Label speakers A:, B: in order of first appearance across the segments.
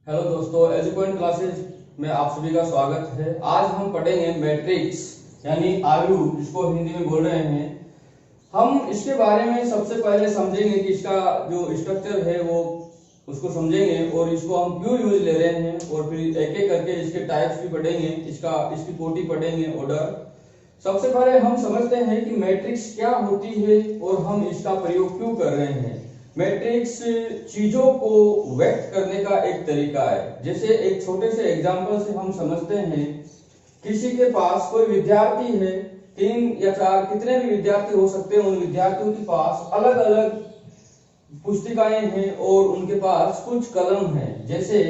A: Hello दोस्तों, education classes में आप सभी का स्वागत है। आज हम पढ़ेंगे मैट्रिक्स यानी आयु, जिसको हिंदी में बोल रहे हैं। हम इसके बारे में सबसे पहले समझेंगे कि इसका जो स्ट्रक्चर है वो उसको समझेंगे और इसको हम क्यों यूज ले रहे हैं, और फिर एक एक करके इसके टाइप्स भी पढ़ेंगे, इसकी कोटि पढ़ेंगे, ऑर्डर। सबसे पहले हम समझते हैं कि मैट्रिक्स क्या होती है और हम इसका प्रयोग क्यों कर रहे हैं। मैट्रिक्स चीजों को व्यक्त करने का एक तरीका है। जैसे एक छोटे से एग्जांपल से हम समझते हैं, किसी के पास कोई विद्यार्थी है, 3 या 4 कितने भी विद्यार्थी हो सकते हैं, उन विद्यार्थियों के पास अलग अलग पुस्तिकाएं हैं और उनके पास कुछ कलम हैं। जैसे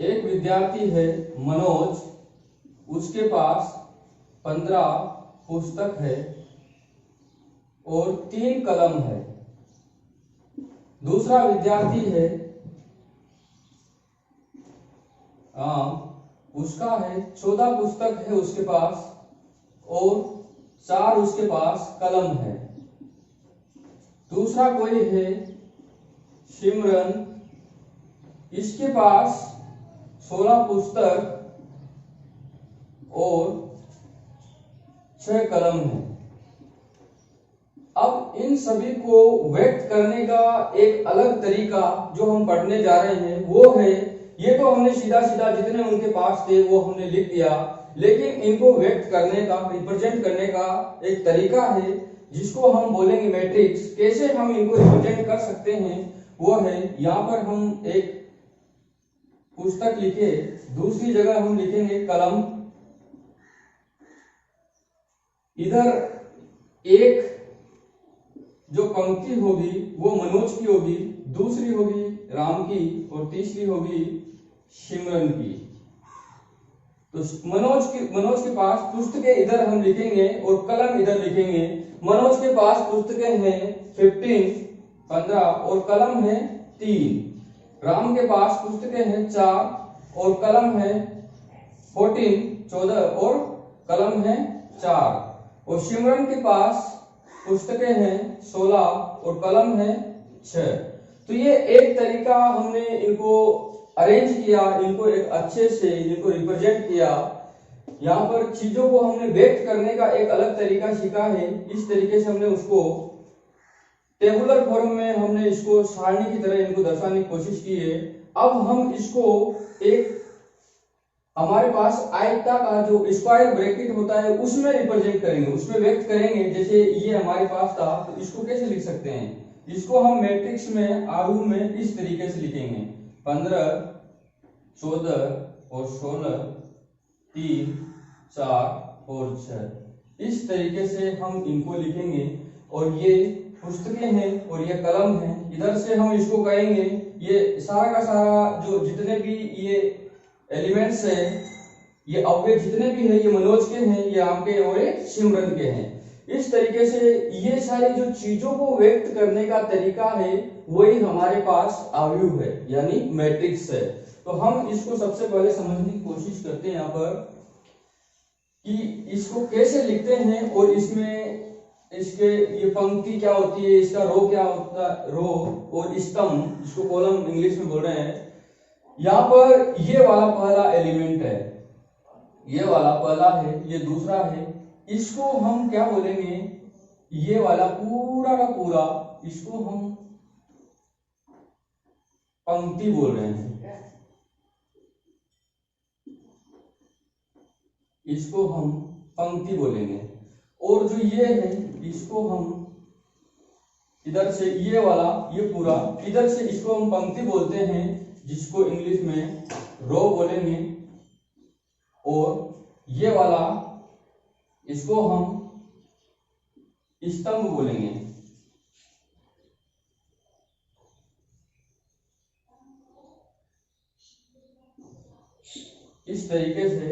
A: एक विद्यार्थी है मनोज, उसके पास 15 पुस्तक है और 3 कलम है। दूसरा विद्यार्थी है उसका है 14 पुस्तक है उसके पास और 4 उसके पास कलम है। दूसरा कोई है सिमरन, इसके पास 16 पुस्तक और 6 कलम है। अब इन सभी को व्यक्त करने का एक अलग तरीका जो हम पढ़ने जा रहे हैं वो है, ये तो हमने सीधा सीधा जितने उनके पास थे वो हमने लिख दिया, लेकिन इनको व्यक्त करने का, रिप्रेजेंट करने का एक तरीका है जिसको हम बोलेंगे मैट्रिक्स। कैसे हम इनको रिप्रेजेंट कर सकते हैं वो है, यहाँ पर हम एक पुस्तक लिखे, दूसरी जगह हम लिखेंगे कलम। इधर एक जो पंक्ति होगी वो मनोज की होगी, दूसरी होगी राम की और तीसरी होगी सिमरन की। तो मनोज के पास पुस्तकें इधर हम लिखेंगे और कलम इधर लिखेंगे। मनोज के पास पुस्तकें हैं 15 और कलम है 3। राम के पास पुस्तकें हैं 4 और कलम है 14 और कलम है 4। और सिमरन के पास पुस्तकें हैं 16 और कलम है 6। तो ये एक तरीका हमने इनको अरेंज किया, इनको एक अच्छे से इनको रिप्रेजेंट किया। यहाँ पर चीजों को हमने व्यक्त करने का एक अलग तरीका सीखा है। इस तरीके से हमने उसको टेबुलर फॉर्म में हमने इसको सारणी की तरह इनको दर्शाने की कोशिश की है। अब हम इसको एक हमारे पास आयता का जो स्क्वायर ब्रैकेट होता है उसमें रिप्रेजेंट करेंगे, उसमें व्यक्त करेंगे। जैसे ये हमारे पास था, तो इसको कैसे लिख सकते हैं, इसको हम मैट्रिक्स में आयु में इस तरीके से लिखेंगे 15, 14 और 16, 3, 4 और 6। इस तरीके से हम इनको लिखेंगे। और ये पुस्तकें हैं और ये कलम है। इधर से हम इसको कहेंगे, ये सारा का सारा जो जितने भी ये एलिमेंट्स है, ये अवयव जितने भी है, ये मनोज के हैं, ये आपके और ये सिमरन के हैं। इस तरीके से ये सारी जो चीजों को व्यक्त करने का तरीका है वही हमारे पास आयु है यानी मैट्रिक्स है। तो हम इसको सबसे पहले समझने की कोशिश करते हैं यहाँ पर कि इसको कैसे लिखते हैं और इसमें इसके ये पंक्ति क्या होती है, इसका रो क्या होता है, रो और स्तंभ, इसको कॉलम इंग्लिश में बोल रहे हैं। यहाँ पर ये वाला पहला एलिमेंट है, ये वाला पहला है, ये दूसरा है। इसको हम क्या बोलेंगे, ये वाला पूरा का पूरा इसको हम पंक्ति बोल रहे हैं, इसको हम पंक्ति बोलेंगे। और जो ये है इसको हम इधर से ये वाला ये पूरा इधर से इसको हम पंक्ति बोलते हैं, जिसको इंग्लिश में रो बोलेंगे। और ये वाला इसको हम स्तंभ बोलेंगे। इस तरीके से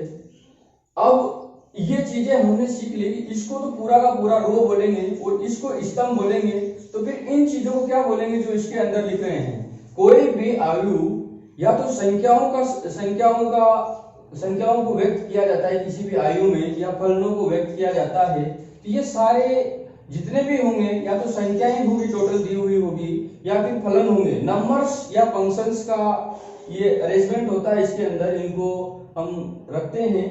A: अब ये चीजें हमने सीख ली। इसको तो पूरा का पूरा रो बोलेंगे और इसको स्तंभ बोलेंगे। तो फिर इन चीजों को क्या बोलेंगे जो इसके अंदर लिख रहे हैं। कोई भी आयु या तो संख्याओं को व्यक्त किया जाता है किसी भी आयु में, या फलनों को व्यक्त किया जाता है। तो ये सारे जितने भी होंगे या तो संख्या ही होगी टोटल दी हुई होगी या फिर फलन होंगे, नंबर्स या फंक्शंस का ये अरेंजमेंट होता है, इसके अंदर इनको हम रखते हैं।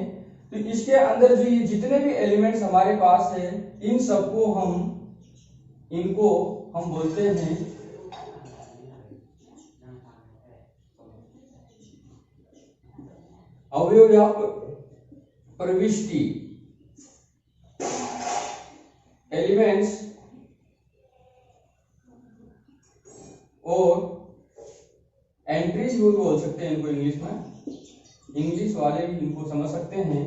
A: तो इसके अंदर जो ये जितने भी एलिमेंट्स हमारे पास है इन सबको इनको हम बोलते हैं अवयव या प्रविष्टि। एलिमेंट्स और एंट्रीज भी बोल सकते हैं इनको इंग्लिश में, इंग्लिश वाले भी इनको समझ सकते हैं।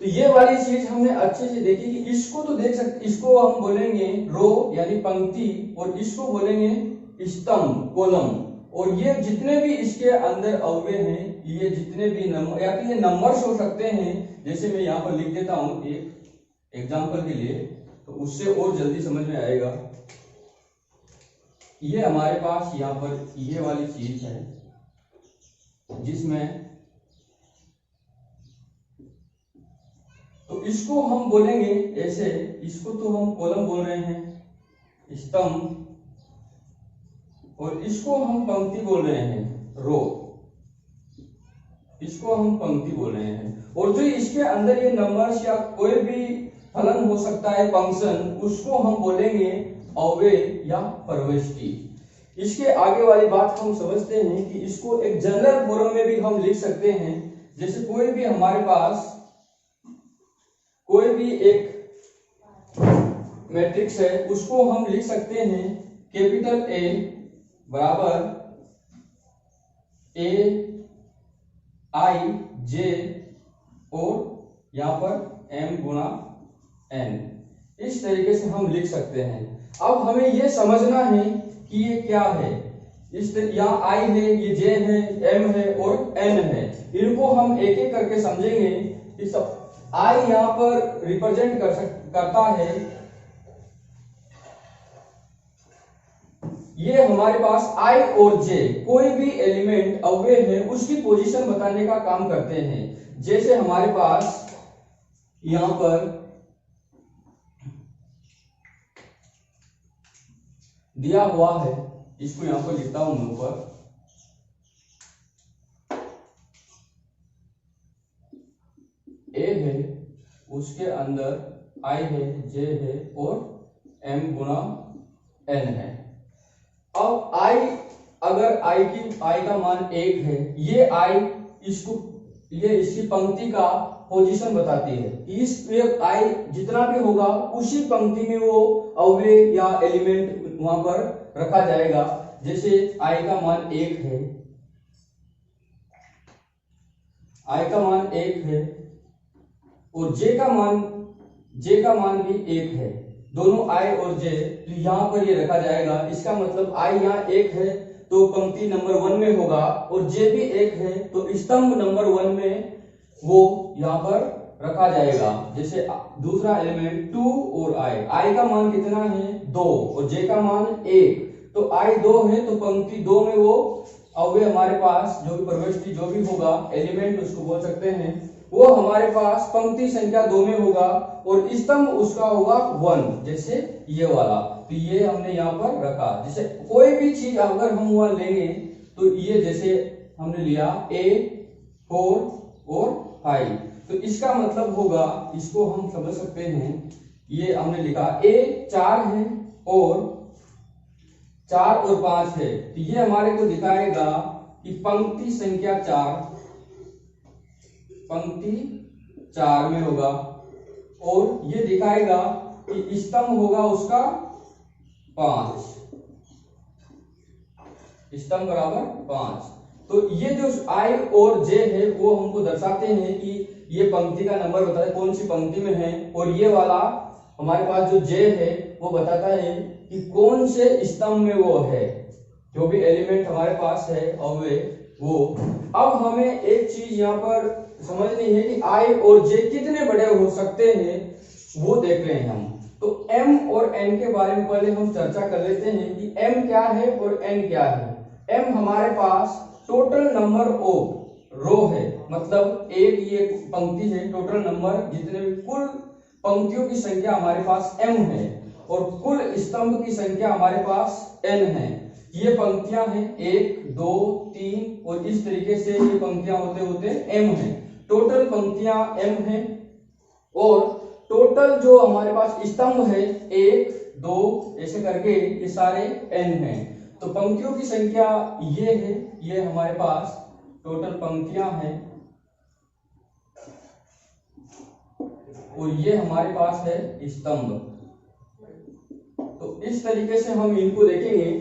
A: तो ये वाली चीज हमने अच्छे से देखी कि इसको तो देख सकते, इसको हम बोलेंगे रो यानी पंक्ति और इसको बोलेंगे स्तंभ कॉलम। और ये जितने भी इसके अंदर अवयव हैं, ये जितने भी नंबर या फिर ये नंबर्स हो सकते हैं, जैसे मैं यहाँ पर लिख देता हूं एक एग्जांपल के लिए, तो उससे और जल्दी समझ में आएगा। ये हमारे पास यहाँ पर ये वाली चीज है जिसमें, तो इसको हम बोलेंगे ऐसे, इसको तो हम कॉलम बोल रहे हैं स्तंभ, और इसको हम पंक्ति बोल रहे हैं रो, इसको हम पंक्ति बोल रहे हैं। और जो इसके अंदर ये नंबर्स या कोई भी फलन हो सकता है फंक्शन, उसको हम बोलेंगे अवयव या प्रविष्टि। इसके आगे वाली बात हम समझते हैं कि इसको एक जनरल फॉर्म में भी हम लिख सकते हैं। जैसे कोई भी हमारे पास कोई भी एक मैट्रिक्स है, उसको हम लिख सकते हैं कैपिटल ए बराबर ए आई जे और यहां पर एम गुणा एन, इस तरीके से हम लिख सकते हैं। अब हमें यह समझना है कि ये क्या है। इस यहाँ आई है, ये जे है, एम है और एन है। इनको हम एक एक करके समझेंगे कि सब आई यहाँ पर रिप्रेजेंट करता है, ये हमारे पास आई और जे कोई भी एलिमेंट अवयव है उसकी पोजीशन बताने का काम करते हैं। जैसे हमारे पास यहां पर दिया हुआ है, इसको यहां पर लिखता हूं मैं ऊपर, ए है, उसके अंदर आई है, जे है और एम गुणा एन है। अब आई, अगर आई का मान 1 है, ये आई ये इसकी पंक्ति का पोजीशन बताती है। इस आई जितना भी होगा उसी पंक्ति में वो अवयव या एलिमेंट वहां पर रखा जाएगा। जैसे आई का मान 1 है, आई का मान 1 है और जे का मान भी 1 है, दोनों आई और जे, तो यहाँ पर ये रखा जाएगा। इसका मतलब आई यहाँ 1 है तो पंक्ति नंबर 1 में होगा और जे भी 1 है तो स्तंभ नंबर 1 में वो यहाँ पर रखा जाएगा। जैसे दूसरा एलिमेंट 2 और आई का मान कितना है 2 और जे का मान 1, तो आई 2 है तो पंक्ति 2 में वो अवयव हमारे पास जो भी प्रविष्टि जो भी होगा एलिमेंट उसको बोल सकते हैं, वो हमारे पास पंक्ति संख्या 2 में होगा और स्तंभ उसका होगा 1, जैसे ये वाला। तो ये हमने यहाँ पर रखा। जैसे कोई भी चीज अगर हम वहां लेंगे तो ये जैसे हमने लिया A 4 और 5, तो इसका मतलब होगा, इसको हम समझ सकते हैं, ये हमने लिखा A 4 है और 4 और 5 है, तो ये हमारे को दिखाएगा कि पंक्ति संख्या 4 में होगा और ये दिखाएगा कि स्तंभ होगा उसका 5, स्तंभ बराबर 5। तो ये जो आई और जे है वो हमको दर्शाते हैं कि ये पंक्ति का नंबर बताता है कौन सी पंक्ति में है, और ये वाला हमारे पास जो जे है वो बताता है कि कौन से स्तंभ में वो है, जो भी एलिमेंट हमारे पास है अवयव वो। अब हमें एक चीज यहाँ पर समझनी है कि आई और जे कितने बड़े हो सकते हैं, वो देख रहे हैं हम। तो m और n के बारे में पहले हम चर्चा कर लेते हैं कि m क्या है और n क्या है। m हमारे पास टोटल नंबर ऑफ रो है, मतलब एक ये पंक्ति है, टोटल नंबर जितने भी कुल पंक्तियों की संख्या हमारे पास m है। और कुल स्तंभ की संख्या हमारे पास n है। ये पंक्तियां हैं 1 2 3 और इस तरीके से ये पंक्तियां होते होते m है। टोटल पंक्तियां m है और टोटल जो हमारे पास स्तंभ है 1 2 ऐसे करके ये सारे n हैं। तो पंक्तियों की संख्या ये है, ये हमारे पास टोटल पंक्तियां हैं और ये हमारे पास है स्तंभ। तो इस तरीके से हम इनको देखेंगे।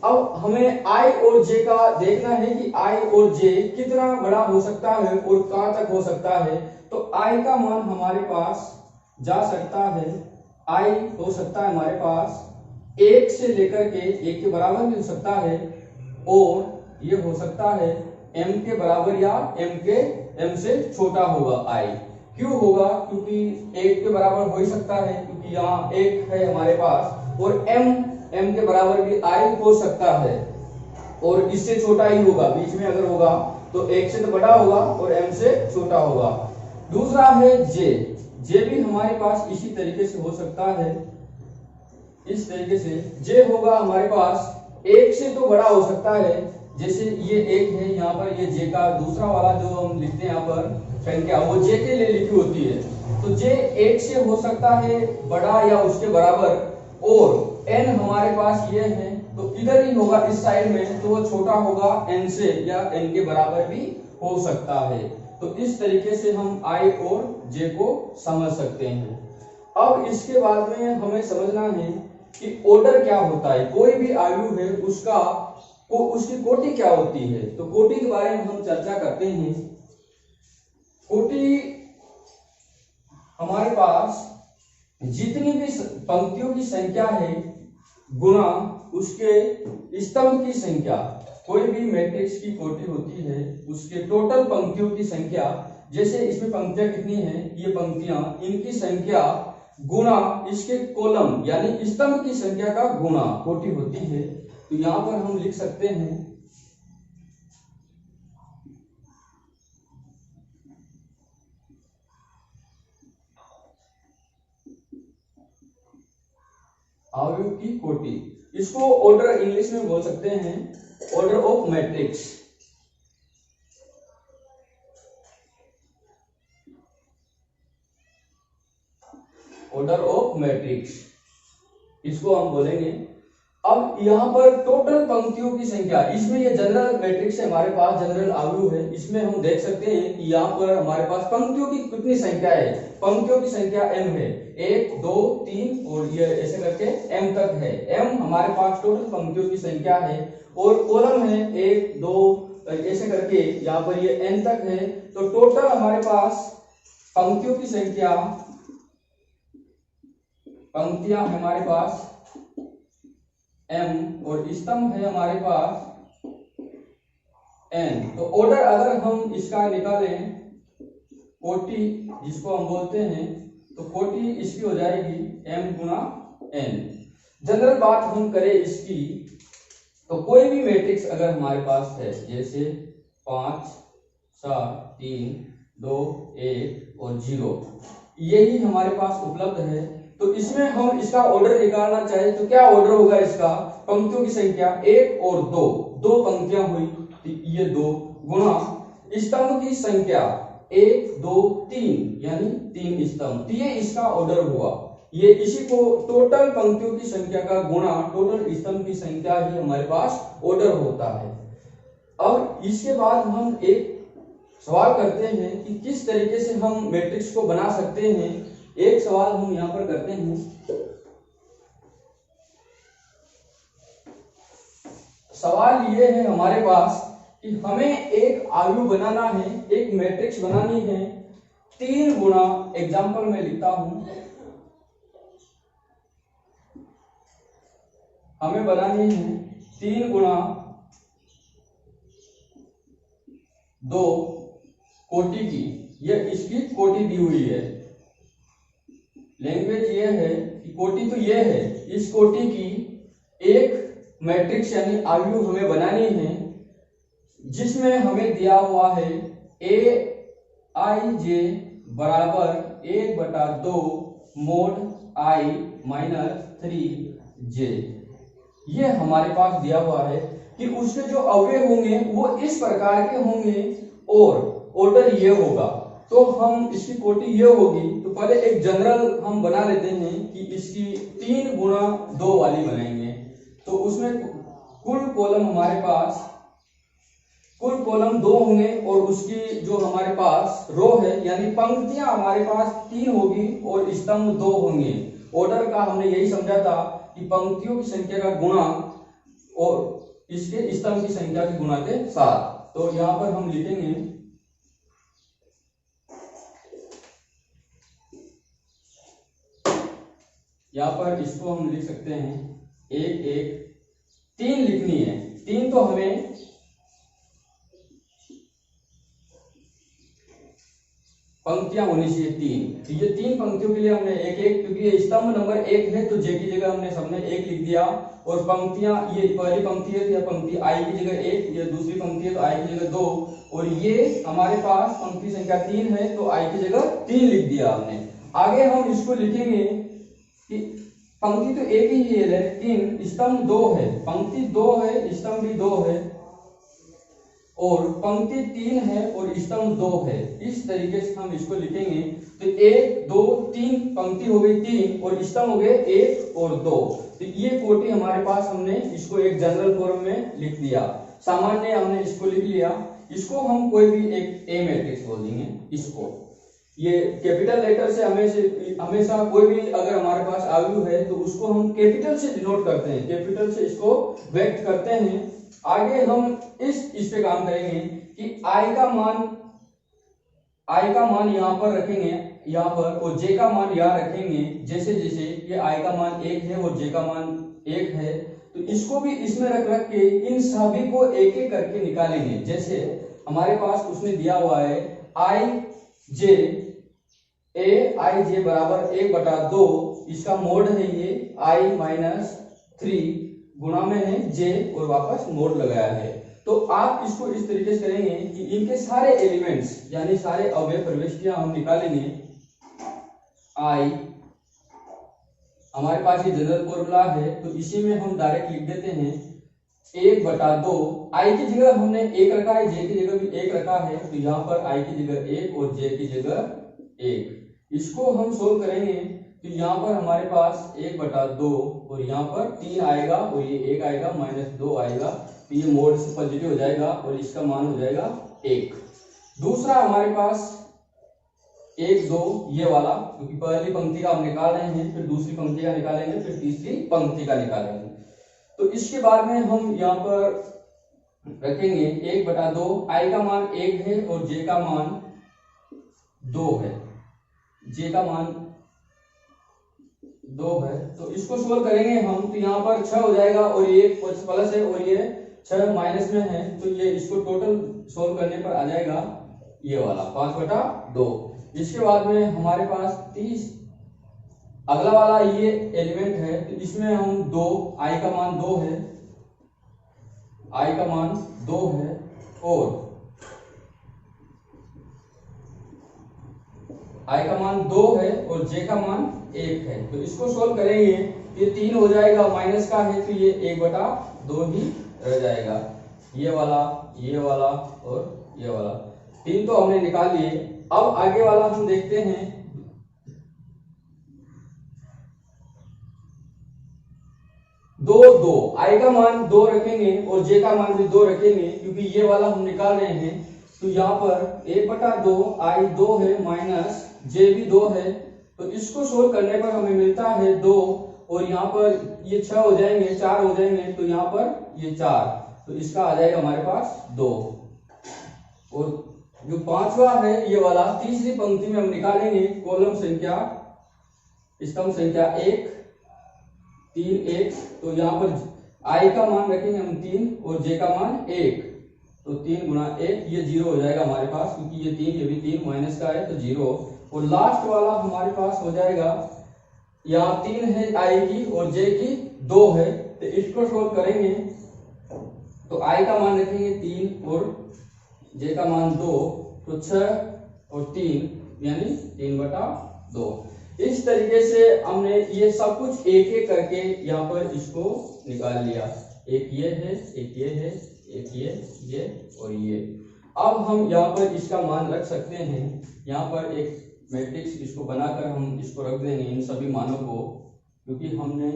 A: अब हमें i और j का देखना है कि i और j कितना बड़ा हो सकता है और कहां तक हो सकता है। तो i का मान हमारे पास जा सकता है, i हो सकता है हमारे पास 1 से लेकर के 1 के बराबर भी हो सकता है और ये हो सकता है m के बराबर या m से छोटा होगा i। क्यों होगा? क्योंकि 1 के बराबर हो ही सकता है क्योंकि यहाँ 1 है हमारे पास और m के बराबर भी i हो सकता है और इससे छोटा ही होगा। बीच में अगर होगा तो 1 से तो बड़ा होगा और m से छोटा होगा। दूसरा है j भी हमारे पास इसी तरीके से हो सकता है। इस तरीके से j होगा हमारे पास 1 से तो बड़ा हो सकता है, जैसे ये 1 है यहाँ पर, ये j का दूसरा वाला जो हम लिखते हैं यहाँ पर संख्या वो j के लिए लिखी होती है। तो j 1 से हो सकता है बड़ा या उसके बराबर और n हमारे पास ये है तो इधर ही होगा इस साइड में, तो वो छोटा होगा n से या n के बराबर भी हो सकता है। तो इस तरीके से हम i और j को समझ सकते हैं। अब इसके बाद में हमें समझना है कि ऑर्डर क्या होता है। कोई भी आयु है उसकी कोटि क्या होती है। तो कोटि के बारे में हम चर्चा करते हैं। कोटि हमारे पास जितनी भी पंक्तियों की संख्या है गुणा उसके स्तंभ की संख्या। कोई भी मैट्रिक्स की कोटि होती है उसके टोटल पंक्तियों की संख्या। जैसे इसमें पंक्तियां कितनी हैं, ये पंक्तियां, इनकी संख्या गुणा इसके कॉलम यानी स्तंभ की संख्या का गुणा कोटि होती है। तो यहां पर हम लिख सकते हैं आयु की कोटि। इसको ऑर्डर इंग्लिश में बोल सकते हैं order of matrix. Order of matrix इसको हम बोलेंगे। अब यहाँ पर टोटल पंक्तियों की संख्या, इसमें ये जनरल मैट्रिक्स है हमारे पास, जनरल आयु है। इसमें हम देख सकते हैं कि यहाँ पर हमारे पास पंक्तियों की कितनी संख्या है। पंक्तियों की संख्या m है, 1 2 3 और ये ऐसे करके m तक है। m हमारे पास टोटल पंक्तियों की संख्या है और कॉलम है 1 2 ऐसे करके यहाँ पर ये n तक है। तो टोटल हमारे पास पंक्तियों की संख्या, पंक्तियां हमारे पास m और स्तंभ है हमारे पास n। तो ऑर्डर अगर हम इसका निकालें कोटि जिसको हम बोलते हैं, तो कोटि इसकी हो जाएगी m गुणा n। जनरल बात हम करें इसकी, तो कोई भी मैट्रिक्स अगर हमारे पास है जैसे 5 7 3 2 1 और 0, यही हमारे पास उपलब्ध है। तो इसमें हम इसका ऑर्डर निकालना चाहे तो क्या ऑर्डर होगा इसका? पंक्तियों की संख्या 1 और 2, दो पंक्तियां हुई तो ये 2 गुणा स्तंभ की संख्या 1 2 3 यानी 3 स्तंभ। तो ये इसका ऑर्डर हुआ। ये इसी को टोटल पंक्तियों की संख्या का गुणा टोटल स्तंभ की संख्या ही हमारे पास ऑर्डर होता है। अब इसके बाद हम एक सवाल करते हैं कि किस तरीके से हम मैट्रिक्स को बना सकते हैं। एक सवाल हम यहां पर करते हैं। सवाल ये है हमारे पास कि हमें एक आयु बनाना है, एक मैट्रिक्स बनानी है 3 गुणा, एग्जाम्पल में लिखता हूं, हमें बनानी है 3 गुणा 2 कोटि की। यह इसकी कोटि दी हुई है। लैंग्वेज ये है कि कोटि तो ये है, इस कोटि की एक मैट्रिक्स यानी आयु हमें बनानी है जिसमें हमें दिया हुआ है aij बराबर 1/2 mod i माइनस 3j। ये हमारे पास दिया हुआ है कि उसके जो अवयव होंगे वो इस प्रकार के होंगे और ऑर्डर ये होगा। तो हम इसकी कोटि ये होगी, तो पहले एक जनरल हम बना लेते हैं कि इसकी 3 गुणा 2 वाली बनाएंगे। तो उसमें कुल कॉलम हमारे पास कुल कॉलम 2 होंगे और उसकी जो हमारे पास रो है यानी पंक्तियां हमारे पास 3 होगी और स्तंभ 2 होंगे। ऑर्डर का हमने यही समझा था कि पंक्तियों की संख्या का गुणा और इसके स्तंभ की संख्या के गुणा के साथ। तो यहां पर हम लिखेंगे यहां पर इसको हम लिख सकते हैं 1 1 3 लिखनी है। 3 तो हमें पंक्तियां होनी चाहिए 3। तो ये 3 पंक्तियों के लिए हमने 1 1, क्योंकि ये स्तंभ नंबर 1 है तो जे की जगह हमने सबने 1 लिख दिया। और पंक्तियां, ये पहली पंक्ति है तो यह पंक्ति आई की जगह 1, ये दूसरी पंक्ति है तो आई की जगह 2, और ये हमारे पास पंक्ति संख्या 3 है तो आई की जगह 3 लिख दिया हमने। आगे हम इसको लिखेंगे कि पंक्ति तो एक ही है लेकिन स्तंभ 2 है, पंक्ति 2 है, स्तंभ भी 2 है, और पंक्ति 3 है और स्तंभ 2 है। इस तरीके से हम इसको लिखेंगे। तो 1 2 3 पंक्ति हो गई 3 और स्तंभ हो गए 1 और 2। तो ये कोटि हमारे पास, हमने इसको एक जनरल फॉर्म में लिख दिया, सामान्य हमने इसको लिख लिया। इसको हम कोई भी एक ए मैट्रिक्स बोल देंगे। इसको ये कैपिटल लेटर से हमेशा कोई भी अगर हमारे पास आयु है तो उसको हम कैपिटल से डिनोट करते हैं, कैपिटल से इसको व्यक्त करते हैं। आगे हम इस पे काम करेंगे कि आई का मान यहाँ पर रखेंगे, यहाँ पर, और जे का मान यहाँ रखेंगे। जैसे जैसे ये आई का मान 1 है और जे का मान 1 है तो इसको भी इसमें रख के इन सभी को एक एक करके निकालेंगे। जैसे हमारे पास उसने दिया हुआ है आई जे बराबर 1/2, इसका मोड है ये i-3 गुणा में है जे और वापस मोड लगाया है। तो आप इसको इस तरीके से करेंगे कि इनके सारे एलिमेंट्स यानी सारे अवयव प्रविष्टियां हम निकालेंगे। आई हमारे पास ये जनरल फॉर्मूला है तो इसी में हम डायरेक्ट लिख देते हैं 1/2। आई की जगह हमने 1 रखा है, जे की जगह भी 1 रखा है, तो यहाँ पर आई की जगह 1 और जे की जगह 1। इसको हम सोल्व करेंगे तो यहाँ पर हमारे पास 1/2 और यहाँ पर 3 आएगा और ये 1 आएगा, -2 आएगा, तो ये मोड से पॉजिटिव हो जाएगा और इसका मान हो जाएगा 1। दूसरा हमारे पास 1 2 ये वाला, क्योंकि पहली पंक्ति का हम निकाल रहे हैं, फिर दूसरी पंक्ति का निकालेंगे, फिर तीसरी पंक्ति का निकालेंगे। तो इसके बाद में हम यहाँ पर रखेंगे 1/2। आई का मान 1 है और जे का मान 2 है, जे का मान 2 है। तो इसको सोल्व करेंगे हम तो यहाँ पर 6 हो जाएगा और ये प्लस है और ये 6 माइनस में है, तो ये इसको टोटल सोल्व करने पर आ जाएगा ये वाला 5/2। इसके बाद में हमारे पास 30 अगला वाला ये एलिमेंट है तो इसमें हम 2, आई का मान 2 है, आई का मान 2 है और आई का मान 2 है और जे का मान 1 है। तो इसको सोल्व करेंगे ये 3 हो जाएगा, माइनस का है तो ये 1/2 ही रह जाएगा। ये वाला और ये वाला 3 तो हमने निकाल लिए। अब आगे वाला हम देखते हैं। 2 2 आई का मान 2 रखेंगे और जे का मान भी 2 रखेंगे, क्योंकि ये वाला हम निकाल रहे हैं। तो यहाँ पर 1/2 आई 2 है माइनस जे भी 2 है, तो इसको सोल्व करने पर हमें मिलता है 2 और यहाँ पर ये 6 हो जाएंगे, 4 हो जाएंगे, तो यहाँ पर ये 4, तो इसका आ जाएगा हमारे पास 2। और जो पांचवा है ये वाला तीसरी पंक्ति में हम निकालेंगे कॉलम संख्या, स्तंभ संख्या 1 3 1। तो यहाँ पर आई का मान रखेंगे हम 3 और जे का मान 1, तो 3 गुणा 1 ये 0 हो जाएगा हमारे पास, क्योंकि ये 3 ये भी 3 माइनस का है तो 0। और लास्ट वाला हमारे पास हो जाएगा, यहाँ 3 है आई की और जे की 2 है, तो इसको सोल्व करेंगे तो आई का मान रखेंगे 3 और जे का मान 2, तो 6 और 3 यानी 3/2। इस तरीके से हमने ये सब कुछ एक एक करके यहाँ पर इसको निकाल लिया। एक ये है, एक ये है, एक ये और ये। अब हम यहाँ पर इसका मान रख सकते हैं। यहाँ पर एक मैट्रिक्स इसको बनाकर हम इसको रख देंगे इन सभी मानों को, क्योंकि हमने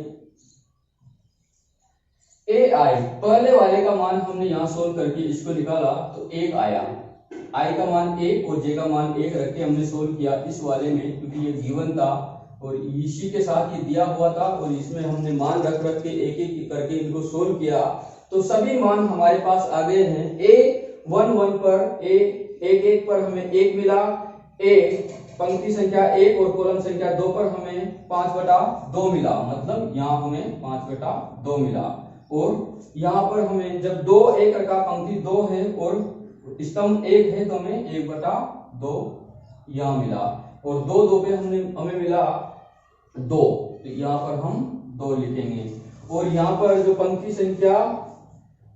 A: ए आई पहले वाले का मान हमने यहाँ सोल्व करके इसको निकाला तो 1 आया। आई का मान 1 और जे का मान 1 रख के हमने सोल्व किया इस वाले में, क्योंकि ये गिवन था और इसी के साथ ये दिया हुआ था और इसमें हमने मान रख के एक एक करके इनको सोल्व किया तो सभी मान हमारे पास आ गए हैं। A11 पर A11 पर हमें 1 मिला, A पंक्ति संख्या 1 और कॉलम संख्या 2 पर हमें 5/2 मिला, मतलब यहाँ हमें 5/2 मिला। और यहाँ पर हमें जब 2 1 रखा, पंक्ति 2 है और स्तंभ 1 है तो हमें 1/2 यहाँ मिला और 2 पे हमें मिला 2, तो यहाँ पर हम 2 लिखेंगे। और यहाँ पर जो पंक्ति संख्या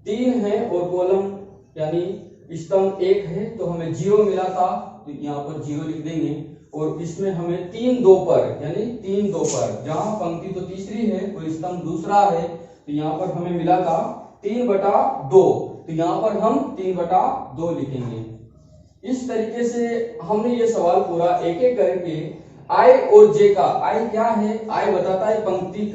A: 3 है और कॉलम यानी स्तंभ 1 है तो हमें 0 मिला था, तो यहाँ पर 0 लिख देंगे। और इसमें हमें 3-2 पर यानी 3-2 पर जहां पंक्ति तो तीसरी है और स्तंभ दूसरा है तो यहाँ पर हमें मिला था 3/2, तो यहाँ पर हम 3/2 लिखेंगे। इस तरीके से हमने ये सवाल पूरा एक एक करके आई और जे का, आई क्या है, आई बताता है पंक्ति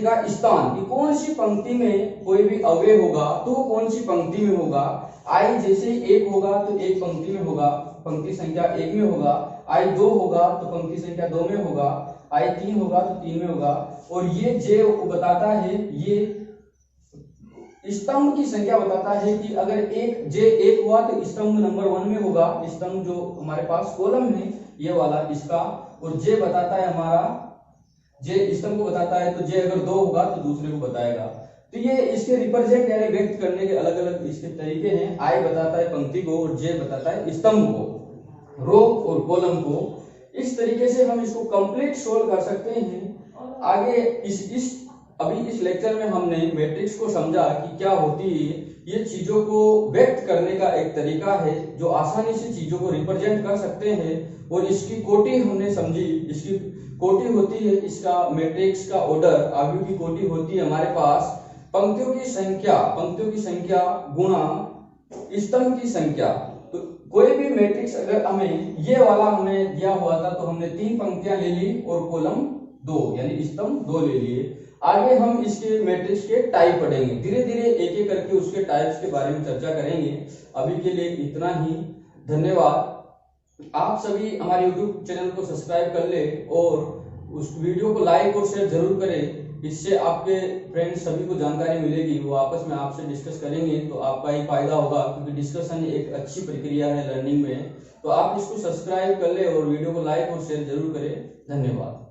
A: का स्थान कि कौन सी पंक्ति में कोई भी अव्यय होगा तो वो कौन सी पंक्ति में होगा। आई जैसे 1 होगा तो 1 पंक्ति में होगा, पंक्ति संख्या 1 में होगा। आई 2 होगा तो पंक्ति संख्या 2 में होगा। आई 3 होगा तो 3 में होगा। और ये जे बताता है, ये स्तंभ की संख्या बताता है कि अगर जे 1 हुआ तो स्तंभ नंबर 1 में होगा, स्तंभ जो हमारे पास कॉलम है ये वाला इसका। और जे बताता है हमारा, जे स्तंभ को बताता है तो जे अगर 2 होगा तो दूसरे को बताएगा। तो ये इसके रिप्रेजेंट यानी व्यक्त करने के अलग अलग इसके तरीके हैं। आई बताता है पंक्ति को और जे बताता है स्तंभ को, रो और कॉलम को। इस तरीके से हम इसको कंप्लीट सोल्व कर सकते हैं। आगे अभी इस लेक्चर में हमने मैट्रिक्स को समझा कि क्या होती है, ये चीजों को व्यक्त करने का एक तरीका है जो आसानी से चीजों को रिप्रेजेंट कर सकते हैं। और इसकी कोटि हमने समझी, इसकी कोटि होती है इसका मैट्रिक्स का ऑर्डर। आगे की कोटि होती है हमारे पास पंक्तियों की संख्या गुणा स्तंभ की संख्या। तो कोई भी मैट्रिक्स अगर हमें ये वाला हमें दिया हुआ था तो हमने 3 पंक्तियां ले ली और कॉलम 2 यानी स्तंभ 2 ले लिए। आगे हम इसके मैट्रिक्स के टाइप पढ़ेंगे, धीरे धीरे एक एक करके उसके टाइप्स के बारे में चर्चा करेंगे। अभी के लिए इतना ही, धन्यवाद। आप सभी हमारे YouTube चैनल को सब्सक्राइब कर ले और उस वीडियो को लाइक और शेयर जरूर करें। इससे आपके फ्रेंड्स सभी को जानकारी मिलेगी, वो आपस में आपसे डिस्कस करेंगे तो आपका ही फायदा होगा, क्योंकि डिस्कशन एक अच्छी प्रक्रिया है लर्निंग में। तो आप इसको सब्सक्राइब कर ले और वीडियो को लाइक और शेयर जरूर करें। धन्यवाद।